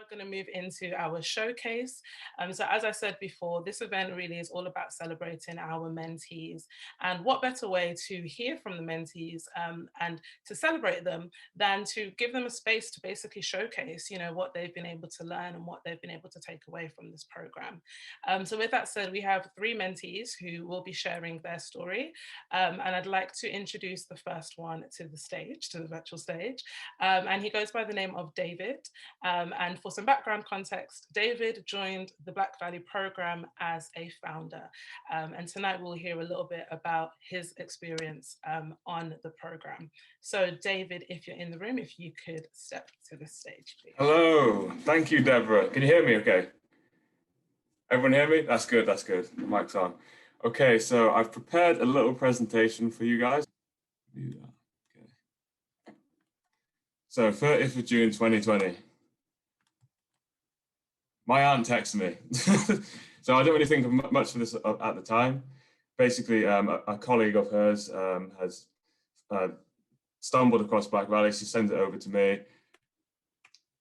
going to move into our showcase. So as I said before, this event really is all about celebrating our mentees. And what better way to hear from the mentees and to celebrate them than to give them a space to basically showcase, what they've been able to learn and what they've been able to take away from this program. So with that said, we have 3 mentees who will be sharing their story. And I'd like to introduce the first one to the stage, to the virtual stage. And he goes by the name of David. And for some background context, David joined the Black Valley program as a founder. And tonight we'll hear a little bit about his experience on the program. So David, if you're in the room, if you could step to the stage, please. Hello, thank you, Deborah. Can you hear me okay? Everyone hear me? That's good, that's good. The mic's on. Okay, so I've prepared a little presentation for you guys. Okay. So 30th of June 2020. My aunt texted me. So I don't really think of much of this at the time. Basically, a colleague of hers has stumbled across Black Valley. She sends it over to me.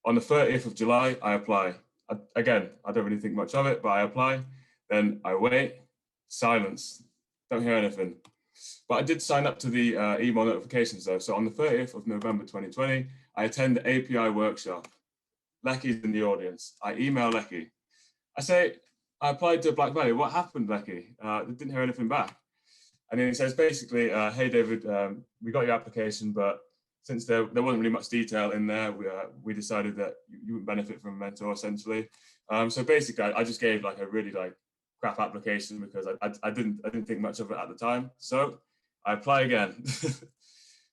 On the 30th of July, I apply. Again, I don't really think much of it, but I apply. Then I wait, silence, don't hear anything. But I did sign up to the email notifications though. So on the 30th of November 2020, I attend the API workshop. Lecky's in the audience. I email Lecky. I say, I applied to Black Valley. What happened, Lecky? Didn't hear anything back. And then he says basically, hey David, we got your application, but since there wasn't really much detail in there, we decided that you wouldn't benefit from a mentor essentially. So basically, I just gave like a really crap application because I didn't think much of it at the time. So I apply again.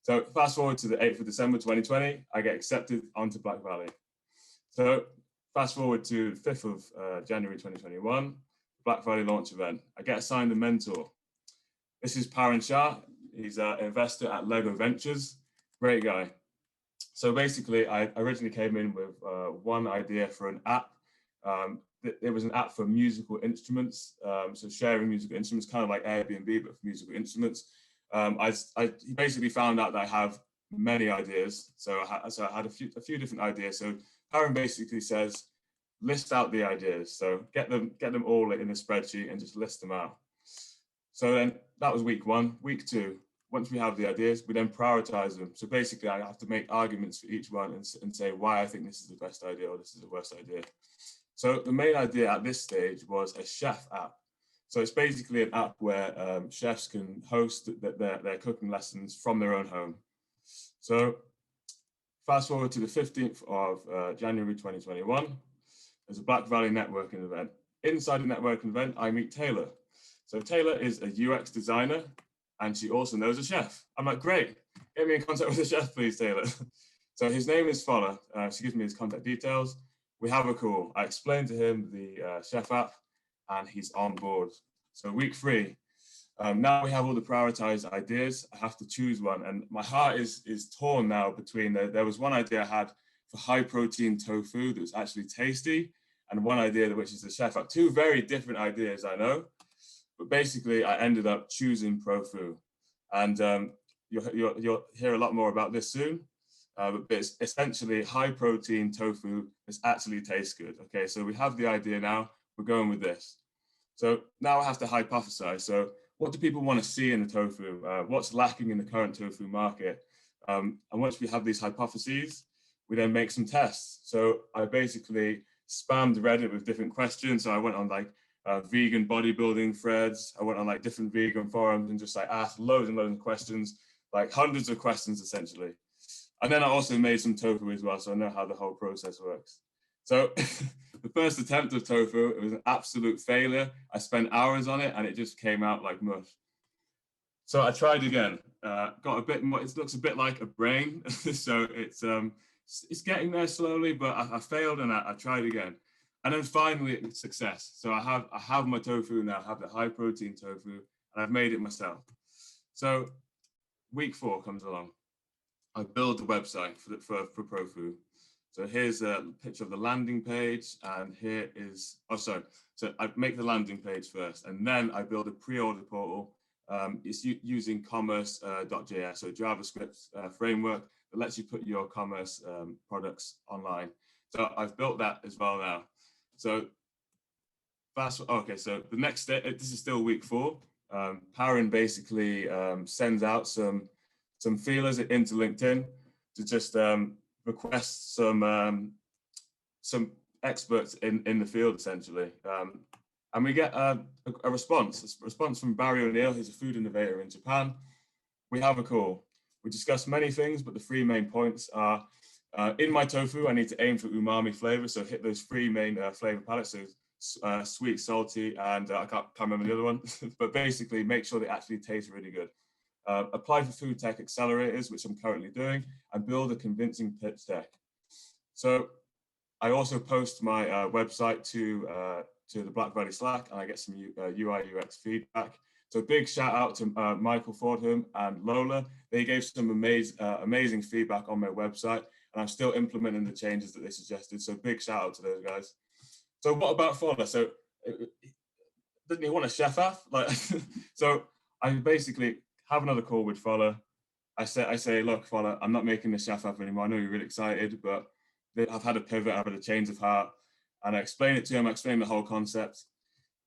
So fast forward to the 8th of December 2020, I get accepted onto Black Valley. So fast forward to the 5th of January 2021, Black Valley launch event. I get assigned a mentor. This is Paran Shah. He's an investor at Lego Ventures. Great guy. So basically, I originally came in with one idea for an app. It was an app for musical instruments, so sharing musical instruments, kind of like Airbnb, but for musical instruments. He basically found out that I have many ideas, so I had a few different ideas. So Paran basically says, list out the ideas. So get them all in a spreadsheet and just list them out. So then that was week 1. Week 2. Once we have the ideas, we then prioritize them. So basically, I have to make arguments for each one and say why I think this is the best idea or this is the worst idea. So the main idea at this stage was a chef app. So it's basically an app where chefs can host their cooking lessons from their own home. So fast forward to the 15th of January 2021, there's a Black Valley networking event. Inside the networking event, I meet Taylor. So Taylor is a UX designer, and she also knows a chef. I'm like, great, get me in contact with the chef, please, Taylor. So his name is Fowler. She gives me his contact details. We have a call. I explained to him the chef app, and he's on board. So week 3, now we have all the prioritized ideas. I have to choose one, and my heart is torn now between, there was one idea I had for high protein tofu that was actually tasty, and one idea which is the chef app. 2 very different ideas, I know. But basically, I ended up choosing Profu, and you'll hear a lot more about this soon. But it's essentially high protein tofu that actually tastes good. Okay, so we have the idea now. We're going with this. So now I have to hypothesize. So what do people want to see in the tofu? What's lacking in the current tofu market? And once we have these hypotheses, we then make some tests. So I basically spammed Reddit with different questions. So I went on vegan bodybuilding threads. I went on different vegan forums and just asked loads and loads of questions, hundreds of questions essentially. And then I also made some tofu as well, so I know how the whole process works. So the first attempt of tofu, it was an absolute failure. I spent hours on it and it just came out like mush. So I tried again, got a bit more, it looks a bit like a brain. So it's getting there slowly, but I failed and I tried again. And then finally, it's success. So I have my tofu now, I have the high protein tofu, and I've made it myself. So week 4 comes along. I build the website for Profu. So here's a picture of the landing page, and here is, so I make the landing page first, and then I build a pre-order portal. It's using commerce.js, so JavaScript framework that lets you put your commerce products online. So I've built that as well now. So okay, so the next step, this is still week 4. Paran basically sends out some feelers into LinkedIn to just request some experts in the field, essentially. And we get a response from Barry O'Neill, who's a food innovator in Japan. We have a call. We discuss many things, but the 3 main points are, in my tofu, I need to aim for umami flavor, so hit those 3 main flavor palettes, so sweet, salty, and I can't remember the other one, but basically make sure they actually taste really good. Apply for food tech accelerators, which I'm currently doing, and build a convincing pitch deck. So I also post my website to the Black Valley Slack, and I get some UI UX feedback. So big shout out to Michael Fordham and Lola. They gave some amazing feedback on my website, and I'm still implementing the changes that they suggested. So big shout out to those guys. So what about Fowler? So didn't he want a chef off? Like, so I basically have another call with Fowler. I say, look, Fowler, I'm not making the chef off anymore. I know you're really excited, but I've had a pivot, I've had a change of heart. And I explain it to him, I explain the whole concept,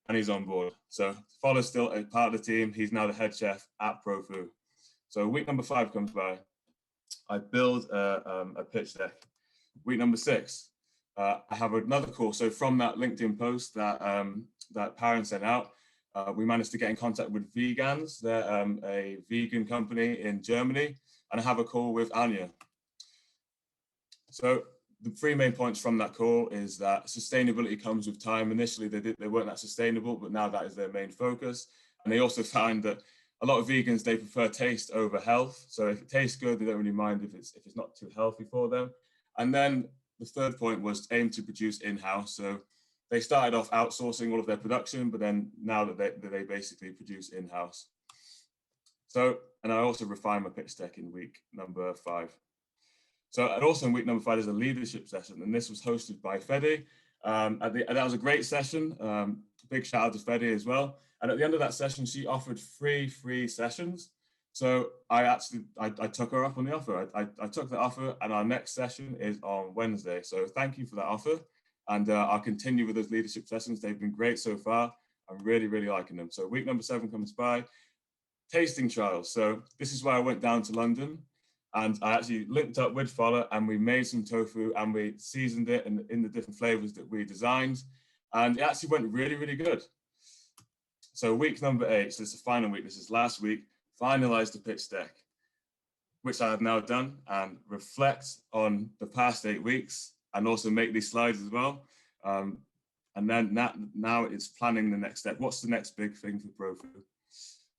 and he's on board. So Fowler's still a part of the team. He's now the head chef at ProFood. So week number 5 comes by. I build a pitch deck. Week number 6, I have another call. So from that LinkedIn post that Paran sent out, we managed to get in contact with Vegans. They're a vegan company in Germany, and I have a call with Anya. So the 3 main points from that call is that sustainability comes with time. Initially, they weren't that sustainable, but now that is their main focus. And they also find that a lot of vegans, they prefer taste over health. So if it tastes good, they don't really mind if it's not too healthy for them. And then the 3rd point was aim to produce in-house. So they started off outsourcing all of their production, but then now that they basically produce in-house. So, and I also refined my pitch deck in week number 5. So, and also in week number 5 is a leadership session, and this was hosted by Fede. That was a great session. Big shout out to Fede as well. And at the end of that session, she offered free sessions. So I took her up on the offer. I took the offer, and our next session is on Wednesday. So thank you for that offer. And I'll continue with those leadership sessions. They've been great so far. I'm really, really liking them. So week number 7 comes by. Tasting trials. So this is where I went down to London, and I actually linked up with Fowler, and we made some tofu, and we seasoned it in the different flavors that we designed. And it actually went really, really good. So week number 8, so it's the final week, this is last week, finalized the pitch deck, which I have now done, and reflect on the past 8 weeks, and also make these slides as well. And then now it's planning the next step. What's the next big thing for ProFood?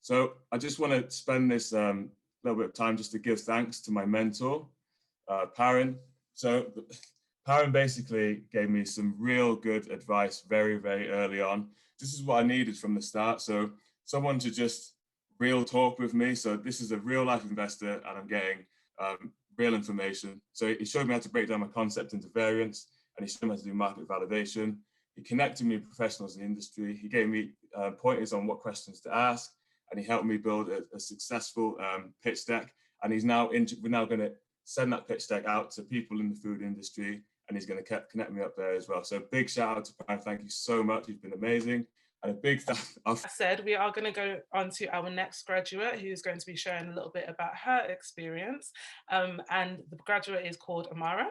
So I just want to spend this little bit of time just to give thanks to my mentor, Paran. So Paran basically gave me some real good advice very, very early on. This is what I needed from the start. So someone to just real talk with me. So this is a real life investor, and I'm getting real information. So he showed me how to break down my concept into variants, and he showed me how to do market validation. He connected me with professionals in the industry. He gave me pointers on what questions to ask, and he helped me build a successful pitch deck. And we're now going to send that pitch deck out to people in the food industry, and he's going to connect me up there as well. So big shout out to Brian. Thank you so much. You've been amazing. And a big thank I said we are going to go on to our next graduate, who's going to be sharing a little bit about her experience. And the graduate is called Amara.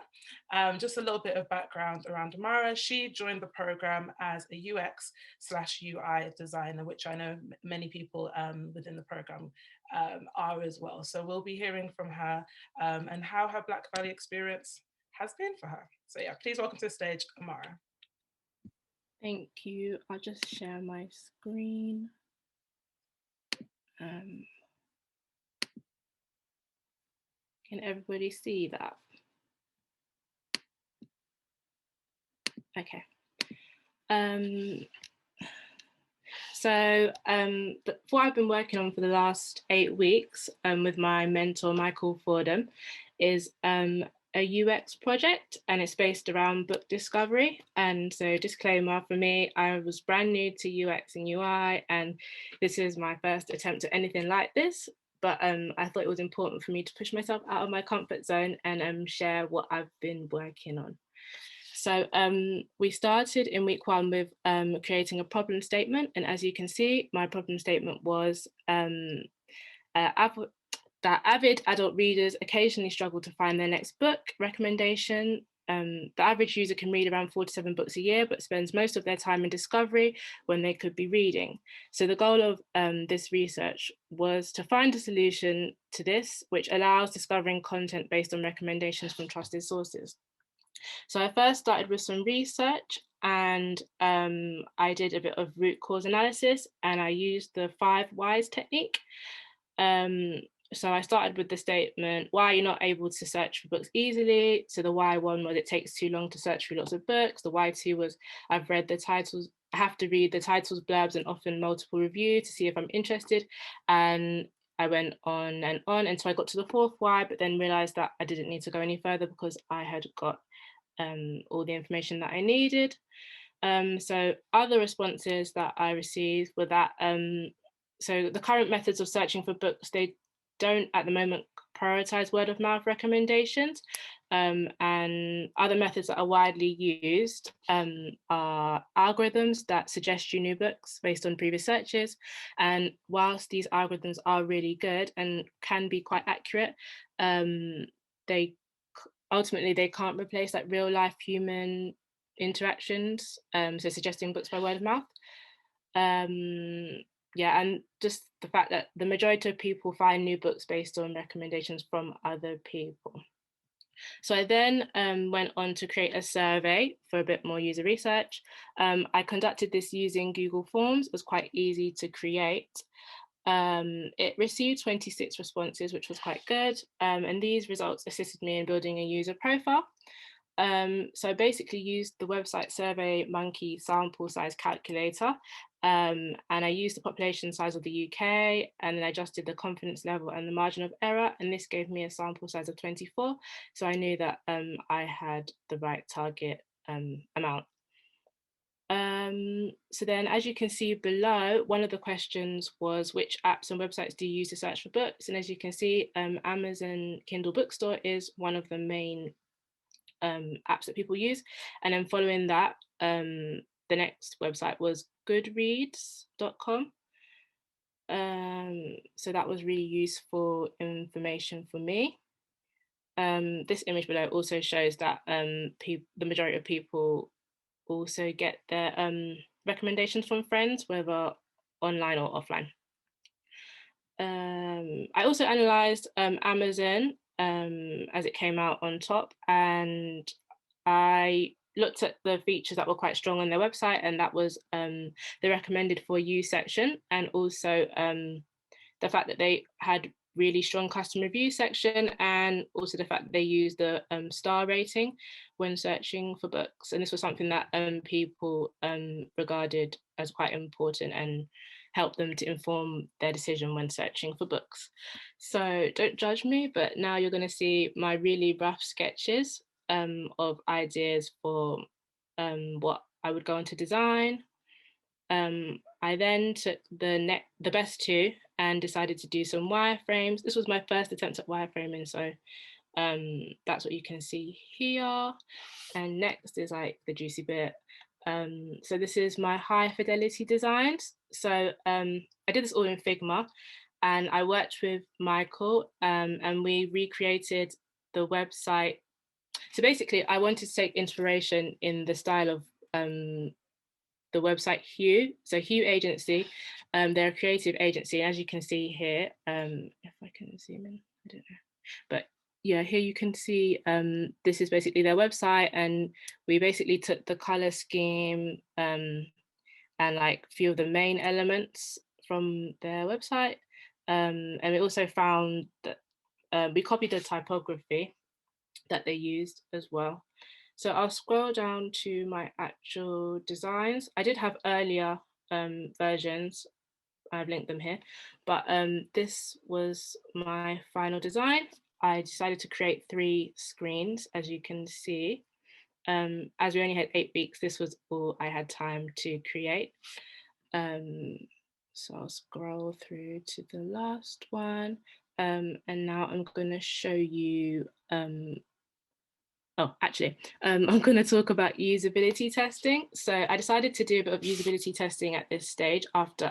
Just a little bit of background around Amara. She joined the program as a UX/UI designer, which I know many people within the program are as well. So we'll be hearing from her and how her Black Valley experience has been for her. So yeah, please welcome to the stage, Amara. Thank you. I'll just share my screen. Can everybody see that? Okay. So what I've been working on for the last 8 weeks with my mentor, Michael Fordham, is a UX project, and it's based around book discovery. And so disclaimer for me, I was brand new to UX and UI, and this is my first attempt at anything like this. But I thought it was important for me to push myself out of my comfort zone and share what I've been working on. So we started in week 1 with creating a problem statement. And as you can see, my problem statement was that avid adult readers occasionally struggle to find their next book recommendation. The average user can read around 4 to 7 books a year, but spends most of their time in discovery when they could be reading. So the goal of this research was to find a solution to this, which allows discovering content based on recommendations from trusted sources. So I first started with some research, and I did a bit of root cause analysis, and I used the 5 whys technique. So I started with the statement, why are you not able to search for books easily? So the why 1 was it takes too long to search through lots of books. The why 2 was I've read the titles, I have to read the titles, blurbs, and often multiple reviews to see if I'm interested. And I went on until I got to the 4th why, but then realized that I didn't need to go any further because I had got all the information that I needed. So other responses that I received were that so the current methods of searching for books, they don't at the moment prioritize word of mouth recommendations, and other methods that are widely used are algorithms that suggest you new books based on previous searches. And whilst these algorithms are really good and can be quite accurate, they ultimately they can't replace like real life human interactions, so suggesting books by word of mouth. Yeah, and just the fact that the majority of people find new books based on recommendations from other people. So I then went on to create a survey for a bit more user research. I conducted this using Google Forms. It was quite easy to create. It received 26 responses, which was quite good. And these results assisted me in building a user profile. So I basically used the website SurveyMonkey sample size calculator, and I used the population size of the UK, and then I adjusted the confidence level and the margin of error, and this gave me a sample size of 24. So I knew that I had the right target amount. So then, as you can see below, one of the questions was which apps and websites do you use to search for books? And as you can see, Amazon Kindle Bookstore is one of the main apps that people use. And then following that, the next website was goodreads.com. So that was really useful information for me. This image below also shows that the majority of people also get their recommendations from friends, whether online or offline. I also analysed Amazon as it came out on top, and I looked at the features that were quite strong on their website, and that was the recommended for you section, and also the fact that they had really strong customer review section, and also the fact that they used the star rating when searching for books. And this was something that people regarded as quite important and helped them to inform their decision when searching for books. So don't judge me, but now you're going to see my really rough sketches of ideas for what I would go on to design. I then took the best 2 and decided to do some wireframes. This was my first attempt at wireframing, so that's what you can see here. And next is like the juicy bit. So this is my high fidelity designs. So I did this all in Figma, and I worked with Michael, and we recreated the website. So basically, I wanted to take inspiration in the style of the website Hue. So Hue Agency, they're a creative agency. As you can see here, if I can zoom in, I don't know. But yeah, here you can see this is basically their website, and we basically took the color scheme and like a few of the main elements from their website. And we also found that we copied the typography that they used as well. So I'll scroll down to my actual designs. I did have earlier versions. I've linked them here, but this was my final design. I decided to create 3 screens, as you can see. As we only had 8 weeks, this was all I had time to create. So I'll scroll through to the last one. And now I'm going to show you Oh, actually, I'm going to talk about usability testing. So I decided to do a bit of usability testing at this stage after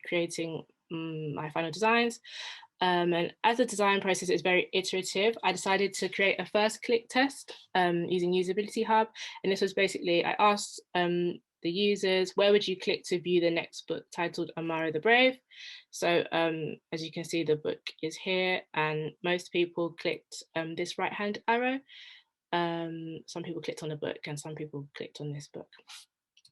creating my final designs. And as the design process is very iterative, I decided to create a first click test using Usability Hub. And this was basically, I asked the users, where would you click to view the next book titled Amara the Brave? So as you can see, the book is here and most people clicked this right-hand arrow. Some people clicked on the book and some people clicked on this book.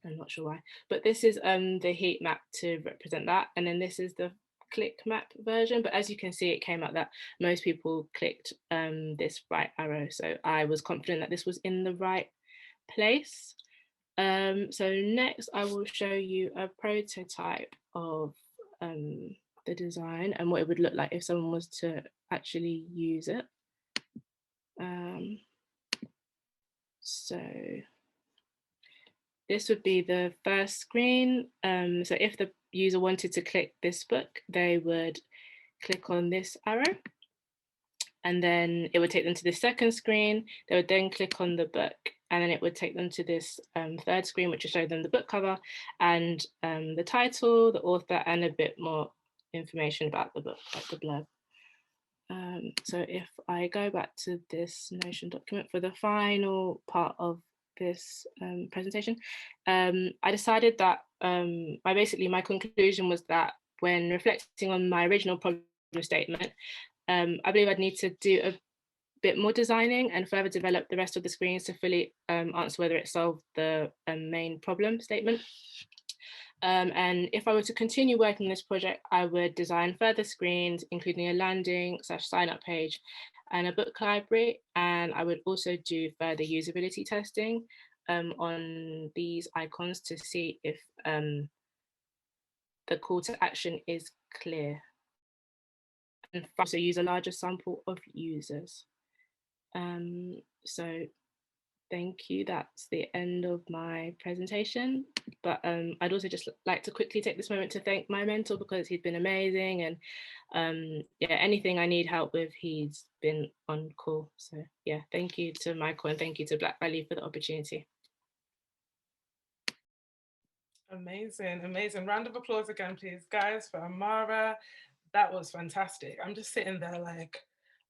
I'm not sure why, but this is the heat map to represent that. And then this is the click map version. But as you can see, it came out that most people clicked this right arrow. So I was confident that this was in the right place. So next I will show you a prototype of the design and what it would look like if someone was to actually use it. So this would be the first screen. So if the user wanted to click this book, they would click on this arrow and then it would take them to the second screen. They would then click on the book and then it would take them to this third screen, which will show them the book cover and the title, the author, and a bit more information about the book, like the blurb. So if I go back to this Notion document for the final part of this presentation, I decided that my conclusion was that when reflecting on my original problem statement, I believe I'd need to do a bit more designing and further develop the rest of the screens to fully answer whether it solved the main problem statement. And if I were to continue working on this project, I would design further screens, including a landing / sign up page and a book library. And I would also do further usability testing on these icons to see if the call to action is clear. And also use a larger sample of users. So thank you. That's the end of my presentation. But I'd also just like to quickly take this moment to thank my mentor because he's been amazing. And yeah, anything I need help with, he's been on call. So yeah, thank you to Michael and thank you to Black Valley for the opportunity. Amazing, amazing. Round of applause again, please, guys, for Amara. That was fantastic. I'm just sitting there like,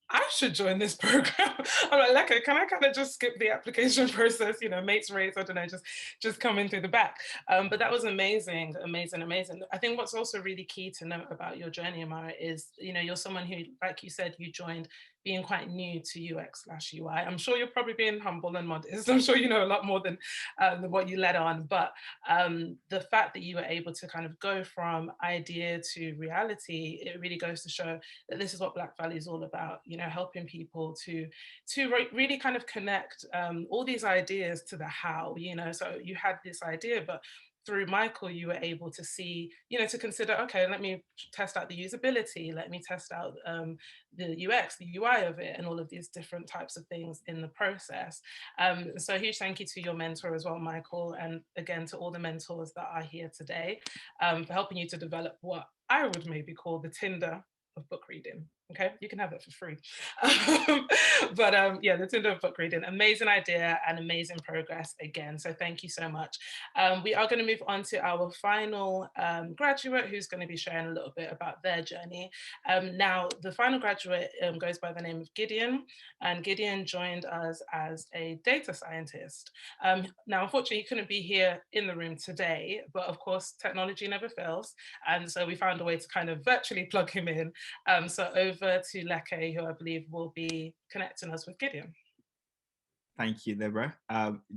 I should join this program. I'm like, can I kind of just skip the application process, you know, mates race, I don't know, just come in through the back. But that was amazing, amazing, amazing. I think what's also really key to note about your journey, Amara, is, you know, you're someone who, like you said, you joined being quite new to UX/UI. I'm sure you're probably being humble and modest. I'm sure you know a lot more than what you let on. But the fact that you were able to kind of go from idea to reality, it really goes to show that this is what Black Valley is all about, you know, helping people to really kind of connect all these ideas to the how, you know. So you had this idea, but through Michael, you were able to see, you know, to consider, okay, let me test out the usability, let me test out the UX, the UI of it, and all of these different types of things in the process. So a huge thank you to your mentor as well, Michael, and again, to all the mentors that are here today for helping you to develop what I would maybe call the Tinder of book reading. Okay, you can have it for free. But yeah, the Tinder of book reading, amazing idea and amazing progress again. So thank you so much. We are going to move on to our final graduate who's going to be sharing a little bit about their journey. Now, the final graduate goes by the name of Gideon, and Gideon joined us as a data scientist. Now, unfortunately, he couldn't be here in the room today, but of course, technology never fails. And so we found a way to kind of virtually plug him in. So over to Leke, who I believe will be connecting us with Gideon. Thank you, Deborah.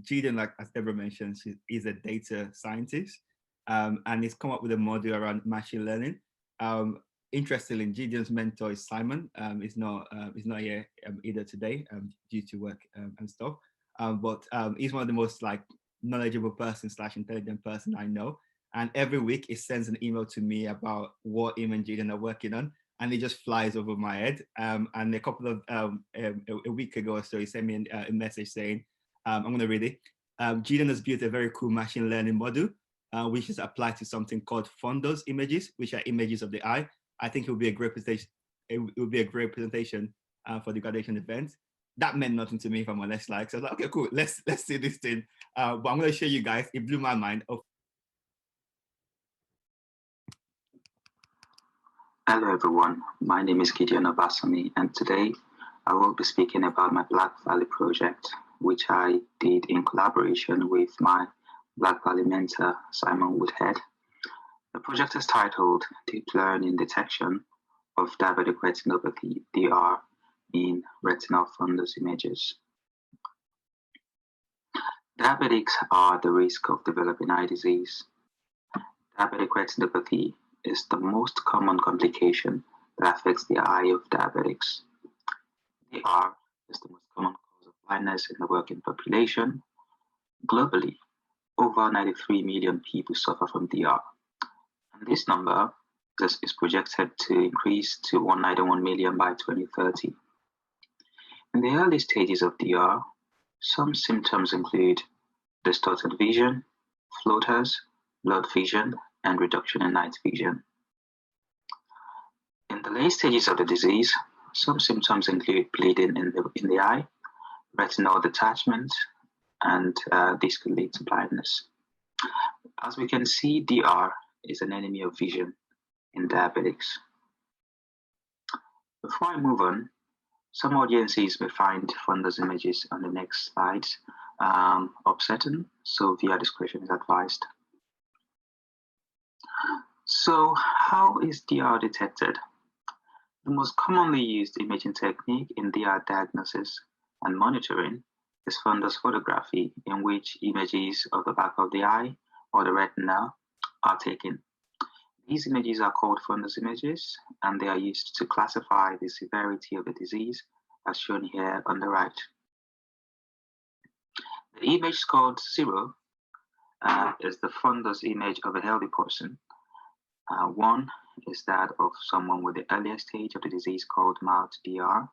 Gideon, like as Deborah mentioned, is a data scientist, and he's come up with a module around machine learning. Interestingly, Gideon's mentor is Simon. He's not here either today due to work and stuff. But he's one of the most like knowledgeable person / intelligent person I know. And every week he sends an email to me about what him and Gideon are working on. And it just flies over my head. And a couple of, a week ago or so, he sent me a message saying, I'm gonna read it. Gideon has built a very cool machine learning model, which is applied to something called fundus images, which are images of the eye. I think it will be a great presentation. It will be a great presentation for the graduation event. that meant nothing to me, if I'm honest. Like, so I was like, okay, cool, let's see this thing. But I'm going to show you guys. It blew my mind. Oh. Hello everyone, my name is Gideon Obasami, and today I will be speaking about my Black Valley project, which I did in collaboration with my Black Valley mentor, Simon Woodhead. The project is titled Deep Learning Detection of Diabetic Retinopathy, DR, in retinal fundus images. Diabetics are at the risk of developing eye disease. Diabetic retinopathy is the most common complication that affects the eye of diabetics. DR is the most common cause of blindness in the working population. Globally, over 93 million people suffer from DR, and this number is projected to increase to 191 million by 2030. In the early stages of DR, some symptoms include distorted vision, floaters, blurred vision, and reduction in night vision. In the late stages of the disease, some symptoms include bleeding in the eye, retinal detachment, and this could lead to blindness. As we can see, DR is an enemy of vision in diabetics. Before I move on, some audiences may find fundus images on the next slides upsetting, so viewer discretion is advised. So how is DR detected? The most commonly used imaging technique in DR diagnosis and monitoring is fundus photography, in which images of the back of the eye or the retina are taken. These images are called fundus images, and they are used to classify the severity of the disease, as shown here on the right. The image scored 0 is the fundus image of a healthy person. 1 is that of someone with the earliest stage of the disease called mild DR.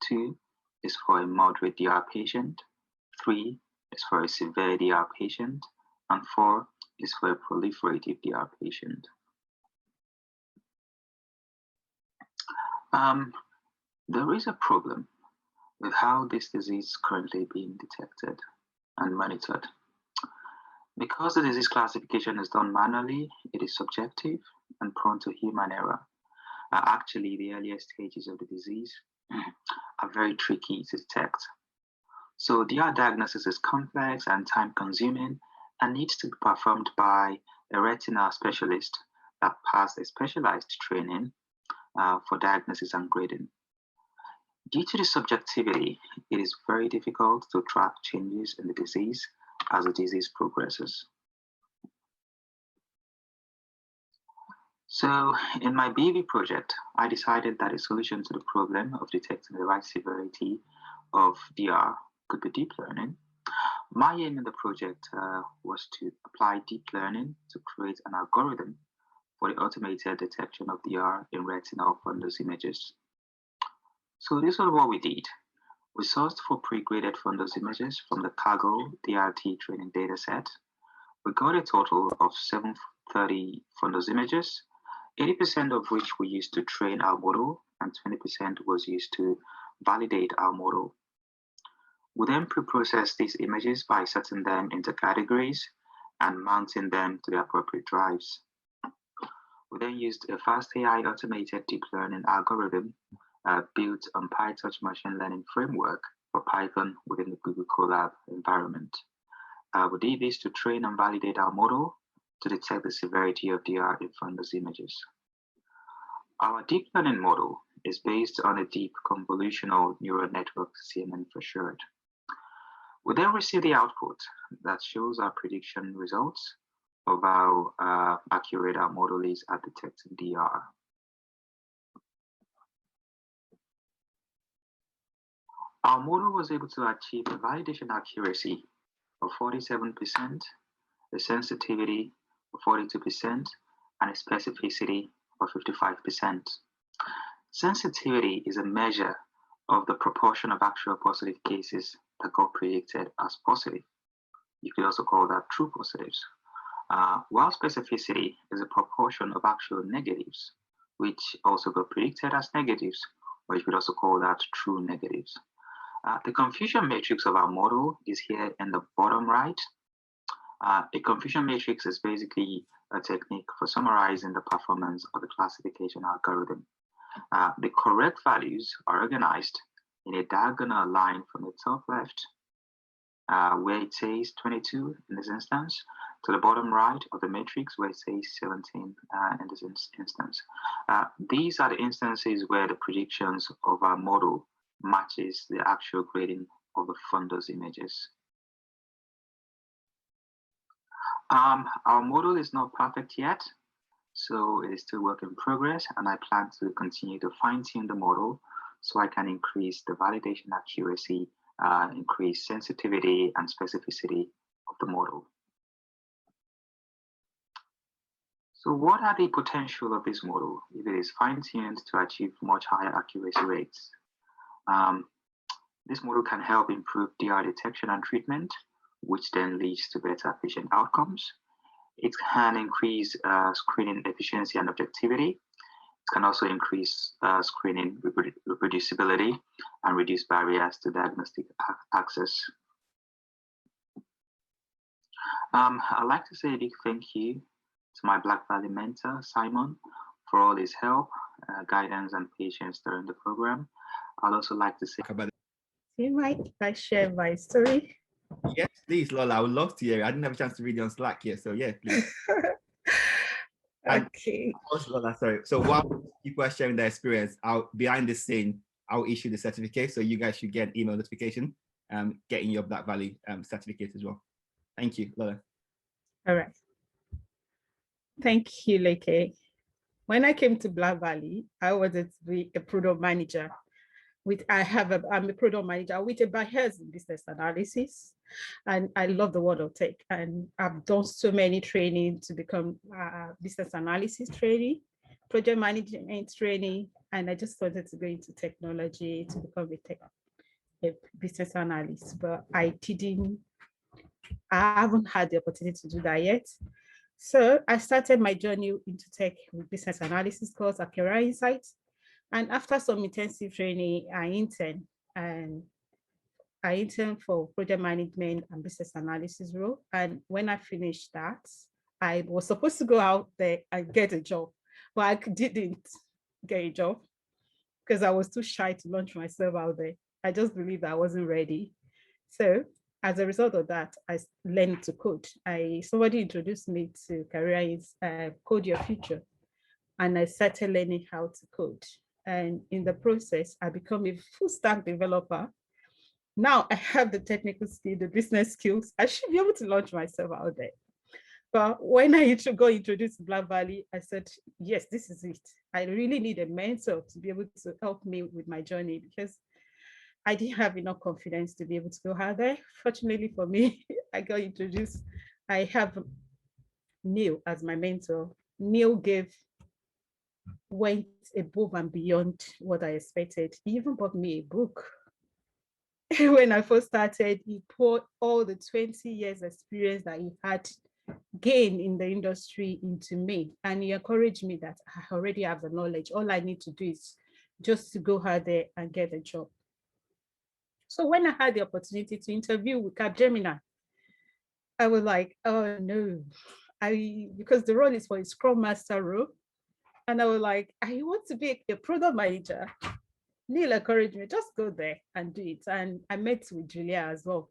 2 is for a moderate DR patient. 3 is for a severe DR patient. And 4 is for a proliferative DR patient. There is a problem with how this disease is currently being detected and monitored. Because the disease classification is done manually, it is subjective and prone to human error. Actually, the earliest stages of the disease are very tricky to detect. So DR diagnosis is complex and time-consuming and needs to be performed by a retina specialist that passed a specialized training for diagnosis and grading. Due to the subjectivity, it is very difficult to track changes in the disease as the disease progresses. So in my BV project, I decided that a solution to the problem of detecting the right severity of DR could be deep learning. My aim in the project was to apply deep learning to create an algorithm for the automated detection of DR in retinal fundus images. So this was what we did. We sourced for pre-graded fundus images from the Kaggle DRT training dataset. We got a total of 730 fundus images, 80% of which we used to train our model, and 20% was used to validate our model. We then pre-processed these images by setting them into categories and mounting them to the appropriate drives. We then used a fast AI automated deep learning algorithm built on PyTorch machine learning framework for Python within the Google Colab environment. We did this to train and validate our model to detect the severity of DR in fundus images. Our deep learning model is based on a deep convolutional neural network, CNN for short. We then receive the output that shows our prediction results of how accurate our model is at detecting DR. Our model was able to achieve a validation accuracy of 47%, a sensitivity of 42%, and a specificity of 55%. Sensitivity is a measure of the proportion of actual positive cases that got predicted as positive. You could also call that true positives. While specificity is a proportion of actual negatives, which also got predicted as negatives, or you could also call that true negatives. The confusion matrix of our model is here in the bottom right. A confusion matrix is basically a technique for summarizing the performance of the classification algorithm. The correct values are organized in a diagonal line from the top left, where it says 22 in this instance, to the bottom right of the matrix where it says 17 in this instance. These are the instances where the predictions of our model matches the actual grading of the funders' images. Our model is not perfect yet, so it is still work in progress, and I plan to continue to fine-tune the model so I can increase the validation accuracy, increase sensitivity and specificity of the model. So what are the potential of this model if it is fine-tuned to achieve much higher accuracy rates? This model can help improve DR detection and treatment, which then leads to better patient outcomes. It can increase screening efficiency and objectivity. It can also increase screening reproducibility and reduce barriers to diagnostic access. I'd like to say a big thank you to my Black Valley mentor, Simon, for all his help, guidance, and patience during the program. I'd also like to say Do you mind if I share my story? Yes, please, Lola. I would love to hear it. I didn't have a chance to read it on Slack yet, so yeah, please. Okay. Also, Lola, sorry. So while people are sharing their experience, behind the scene, I'll issue the certificate, so you guys should get an email notification, getting your Black Valley certificate as well. Thank you, Lola. All right. Thank you, Leke. When I came to Black Valley, I wanted to be a product manager. I'm a product manager with a bias in business analysis, and I love the world of tech. And I've done so many training to become business analysis training, project management training, and I just wanted to go into technology to become a business analyst, but I haven't had the opportunity to do that yet. So I started my journey into tech with business analysis course at Career Insights. And after some intensive training, I interned for project management and business analysis role. And when I finished that, I was supposed to go out there and get a job, but I didn't get a job because I was too shy to launch myself out there. I just believed I wasn't ready. So as a result of that, I learned to code. Somebody introduced me to Code Your Future, and I started learning how to code. And in the process, I become a full stack developer. Now I have the technical skill, the business skills. I should be able to launch myself out there. But when I got introduced to Black Valley, I said, yes, this is it. I really need a mentor to be able to help me with my journey because I didn't have enough confidence to be able to go out there. Fortunately for me, I got introduced. I have Neil as my mentor. Neil went above and beyond what I expected. He even bought me a book. When I first started, he poured all the 20 years experience that he had gained in the industry into me. And he encouraged me that I already have the knowledge. All I need to do is just to go out there and get a job. So when I had the opportunity to interview with Capgemini, I was like, oh no, because the role is for a Scrum Master role. And I was like, I want to be a product manager. Neil encouraged me, just go there and do it. And I met with Julia as well.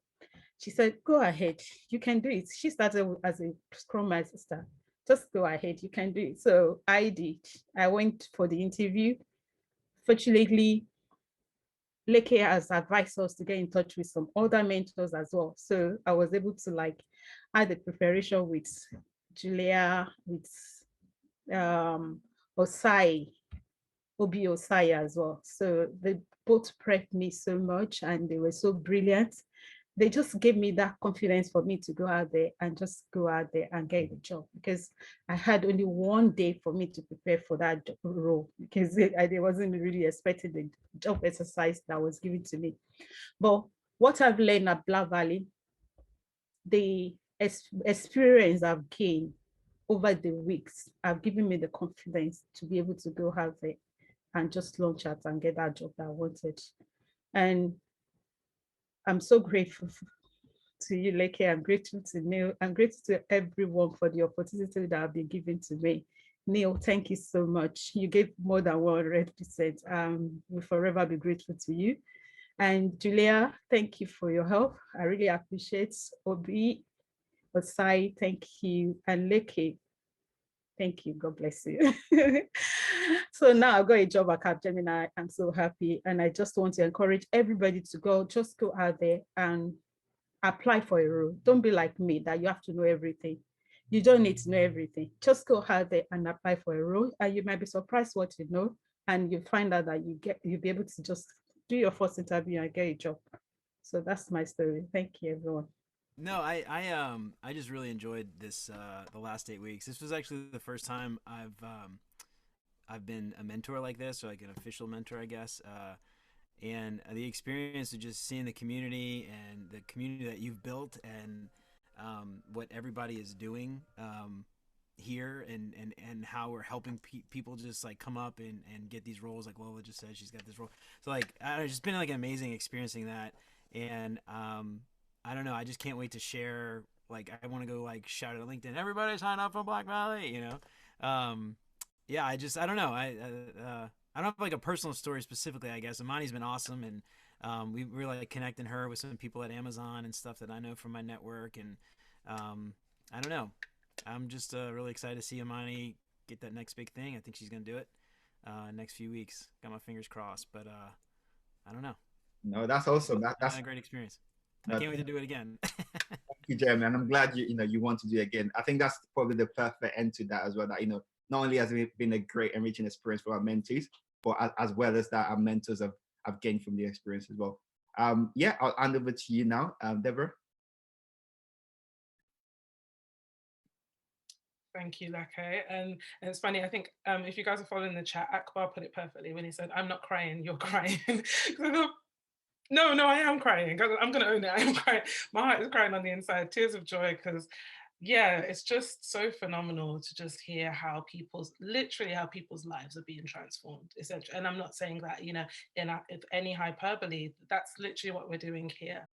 She said, go ahead, you can do it. She started as a Scrum Master. Just go ahead, you can do it. So I did. I went for the interview. Fortunately, Leke has advised us to get in touch with some other mentors as well. So I was able to add the preparation with Julia, with Osai, Obi Osai as well. So they both prepped me so much and they were so brilliant. They just gave me that confidence for me to go out there and just go out there and get the job because I had only one day for me to prepare for that role because I wasn't really expecting the job exercise that was given to me. But what I've learned at Black Valley, the experience I've gained over the weeks have given me the confidence to be able to go out there and just launch out and get that job that I wanted. And I'm so grateful to you, Leke. I'm grateful to Neil. I'm grateful to everyone for the opportunity that have been given to me. Neil, thank you so much. You gave more than 100%. We'll forever be grateful to you. And Julia, thank you for your help. I really appreciate. Obi, Osai, thank you. And Leke, thank you. God bless you. So now I've got a job at Capgemini. I'm so happy. And I just want to encourage everybody to just go out there and apply for a role. Don't be like me that you have to know everything. You don't need to know everything. Just go out there and apply for a role, and you might be surprised what you know, and you find out that you'll be able to just do your first interview and get a job. So that's my story. Thank you, everyone. No, I just really enjoyed this the last 8 weeks. This was actually the first time I've been a mentor like this, or like an official mentor, I guess. And the experience of just seeing the community and the community that you've built, and what everybody is doing here, and how we're helping people just like come up and get these roles. Like Lola just said, she's got this role. So like, it's just been like an amazing experiencing that. And I don't know, I just can't wait to share. Like, I want to go like shout out LinkedIn, everybody sign up for Black Valley, you know? Yeah, I don't know. I don't have like a personal story specifically, I guess. Imani's been awesome, and we were like connecting her with some people at Amazon and stuff that I know from my network. And I don't know. I'm just really excited to see Imani get that next big thing. I think she's going to do it next few weeks. Got my fingers crossed, but I don't know. No, that's awesome. That's a great experience. I can't wait to do it again. Thank you, Jeremy, and I'm glad you want to do it again. I think that's probably the perfect end to that as well. That not only has it been a great enriching experience for our mentees, but as well as that, our mentors have gained from the experience as well. Yeah, I'll hand over to you now, Deborah. Thank you, Lake. And it's funny, I think if you guys are following the chat, Akbar put it perfectly when he said, "I'm not crying, you're crying." No, I am crying. I'm going to own it. I am crying. My heart is crying on the inside, tears of joy, because yeah, it's just so phenomenal to just hear how people's lives are being transformed, essentially. And I'm not saying that, in any hyperbole, that's literally what we're doing here.